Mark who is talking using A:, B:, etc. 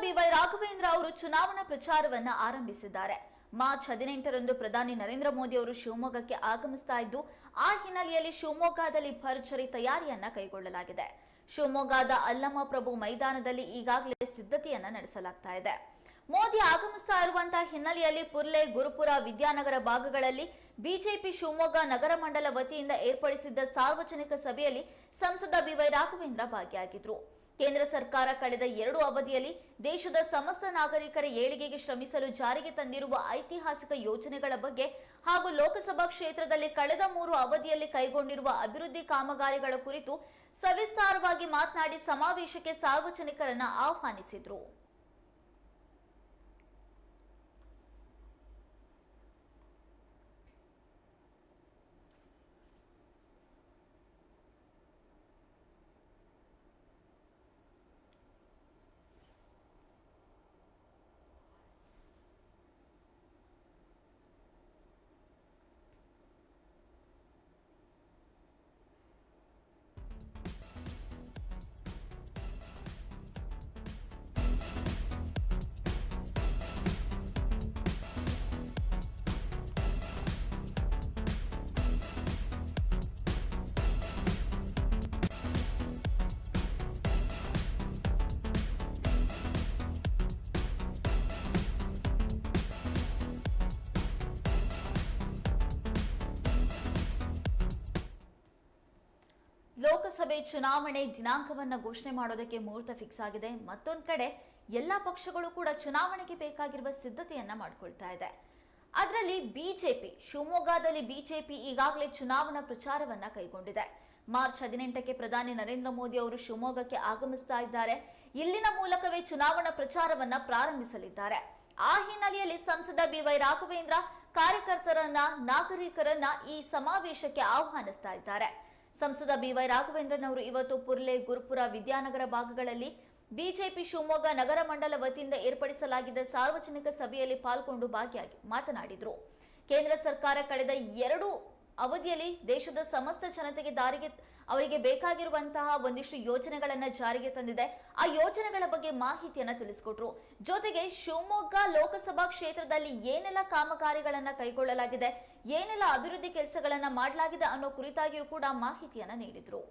A: B Y Raghavendra ಅವರು ಚುನಾವಣಾ ಪ್ರಚಾರವನ್ನ ಆರಂಭಿಸಿದ್ದಾರೆ. ಮಾರ್ಚ್ 18ರಂದು ಪ್ರಧಾನಿ ನರೇಂದ್ರ ಮೋದಿ ಅವರು ಶಿವಮೊಗ್ಗಕ್ಕೆ ಆಗಮಿಸ್ತಾ ಇದ್ದು, ಆ ಹಿನ್ನೆಲೆಯಲ್ಲಿ ಶಿವಮೊಗ್ಗದಲ್ಲಿ ಭರ್ಜರಿ ತಯಾರಿಯನ್ನ ಕೈಗೊಳ್ಳಲಾಗಿದೆ. ಶಿವಮೊಗ್ಗದ ಅಲ್ಲಮ ಪ್ರಭು ಮೈದಾನದಲ್ಲಿ ಈಗಾಗಲೇ ಸಿದ್ಧತೆಯನ್ನ ನಡೆಸಲಾಗ್ತಾ ಇದೆ. ಮೋದಿ ಆಗಮಿಸ್ತಾ ಇರುವಂತಹ ಹಿನ್ನೆಲೆಯಲ್ಲಿ ಪುರ್ಲೆ, ಗುರುಪುರ, ವಿದ್ಯಾನಗರ ಭಾಗಗಳಲ್ಲಿ ಬಿಜೆಪಿ ಶಿವಮೊಗ್ಗ ನಗರ ಮಂಡಲ ವತಿಯಿಂದ ಏರ್ಪಡಿಸಿದ್ದ ಸಾರ್ವಜನಿಕ ಸಭೆಯಲ್ಲಿ ಸಂಸದ ಬಿವೈ ರಾಘವೇಂದ್ರ ಭಾಗಿಯಾಗಿದ್ರು. ಕೇಂದ್ರ ಸರ್ಕಾರ ಕಳೆದ 2 ಅವಧಿಯಲ್ಲಿ ದೇಶದ ಸಮಸ್ತ ನಾಗರಿಕರ ಏಳಿಗೆಗೆ ಶ್ರಮಿಸಲು ಜಾರಿಗೆ ತಂದಿರುವ ಐತಿಹಾಸಿಕ ಯೋಜನೆಗಳ ಬಗ್ಗೆ ಹಾಗೂ ಲೋಕಸಭಾ ಕ್ಷೇತ್ರದಲ್ಲಿ ಕಳೆದ 3 ಅವಧಿಯಲ್ಲಿ ಕೈಗೊಂಡಿರುವ ಅಭಿವೃದ್ಧಿ ಕಾಮಗಾರಿಗಳ ಕುರಿತು ಸವಿಸ್ತಾರವಾಗಿ ಮಾತನಾಡಿ ಸಮಾವೇಶಕ್ಕೆ ಸಾರ್ವಜನಿಕರನ್ನ ಆಹ್ವಾನಿಸಿದ್ರು. ಲೋಕಸಭೆ ಚುನಾವಣೆ ದಿನಾಂಕವನ್ನ ಘೋಷಣೆ ಮಾಡೋದಕ್ಕೆ ಮುಹೂರ್ತ ಫಿಕ್ಸ್ ಆಗಿದೆ. ಮತ್ತೊಂದು ಕಡೆ ಎಲ್ಲಾ ಪಕ್ಷಗಳು ಕೂಡ ಚುನಾವಣೆಗೆ ಬೇಕಾಗಿರುವ ಸಿದ್ಧತೆಯನ್ನ ಮಾಡಿಕೊಳ್ತಾ ಇದೆ. ಅದರಲ್ಲಿ ಬಿಜೆಪಿ ಶಿವಮೊಗ್ಗದಲ್ಲಿ ಬಿಜೆಪಿ ಈಗಾಗಲೇ ಚುನಾವಣಾ ಪ್ರಚಾರವನ್ನ ಕೈಗೊಂಡಿದೆ. ಮಾರ್ಚ್ 18ಕ್ಕೆ ಪ್ರಧಾನಿ ನರೇಂದ್ರ ಮೋದಿ ಅವರು ಶಿವಮೊಗ್ಗಕ್ಕೆ ಆಗಮಿಸ್ತಾ ಇದ್ದಾರೆ. ಇಲ್ಲಿನ ಮೂಲಕವೇ ಚುನಾವಣಾ ಪ್ರಚಾರವನ್ನ ಪ್ರಾರಂಭಿಸಲಿದ್ದಾರೆ. ಆ ಹಿನ್ನೆಲೆಯಲ್ಲಿ ಸಂಸದ ಬಿವೈ ರಾಘವೇಂದ್ರ ಕಾರ್ಯಕರ್ತರನ್ನ, ನಾಗರಿಕರನ್ನ ಈ ಸಮಾವೇಶಕ್ಕೆ ಆಹ್ವಾನಿಸ್ತಾ ಇದ್ದಾರೆ. ಸಂಸದ ಬಿವೈ ರಾಘವೇಂದ್ರನವರು ಇವತ್ತು ಪುರ್ಲೆ, ಗುರುಪುರ, ವಿದ್ಯಾನಗರ ಭಾಗಗಳಲ್ಲಿ ಬಿಜೆಪಿ ಶಿವಮೊಗ್ಗ ನಗರ ಮಂಡಲ ವತಿಯಿಂದ ಏರ್ಪಡಿಸಲಾಗಿದ್ದ ಸಾರ್ವಜನಿಕ ಸಭೆಯಲ್ಲಿ ಪಾಲ್ಗೊಂಡು ಭಾಗಿಯಾಗಿ ಮಾತನಾಡಿದರು. ಕೇಂದ್ರ ಸರ್ಕಾರ ಕಳೆದ 2 ಅವಧಿಯಲ್ಲಿ ದೇಶದ ಸಮಸ್ತ ಜನತೆಗೆ ಅವರಿಗೆ ಬೇಕಾಗಿರುವಂತಹ ಒಂದಿಷ್ಟು ಯೋಜನೆಗಳನ್ನ ಜಾರಿಗೆ ತಂದಿದೆ. ಆ ಯೋಜನೆಗಳ ಬಗ್ಗೆ ಮಾಹಿತಿಯನ್ನ ತಿಳಿಸಿಕೊಟ್ರು. ಜೊತೆಗೆ ಶಿವಮೊಗ್ಗ ಲೋಕಸಭಾ ಕ್ಷೇತ್ರದಲ್ಲಿ ಏನೆಲ್ಲ ಕಾಮಗಾರಿಗಳನ್ನ ಕೈಗೊಳ್ಳಲಾಗಿದೆ, ಏನೆಲ್ಲ ಅಭಿವೃದ್ಧಿ ಕೆಲಸಗಳನ್ನ ಮಾಡಲಾಗಿದೆ ಅನ್ನೋ ಕುರಿತಾಗಿಯೂ ಕೂಡ ಮಾಹಿತಿಯನ್ನ ನೀಡಿದ್ರು.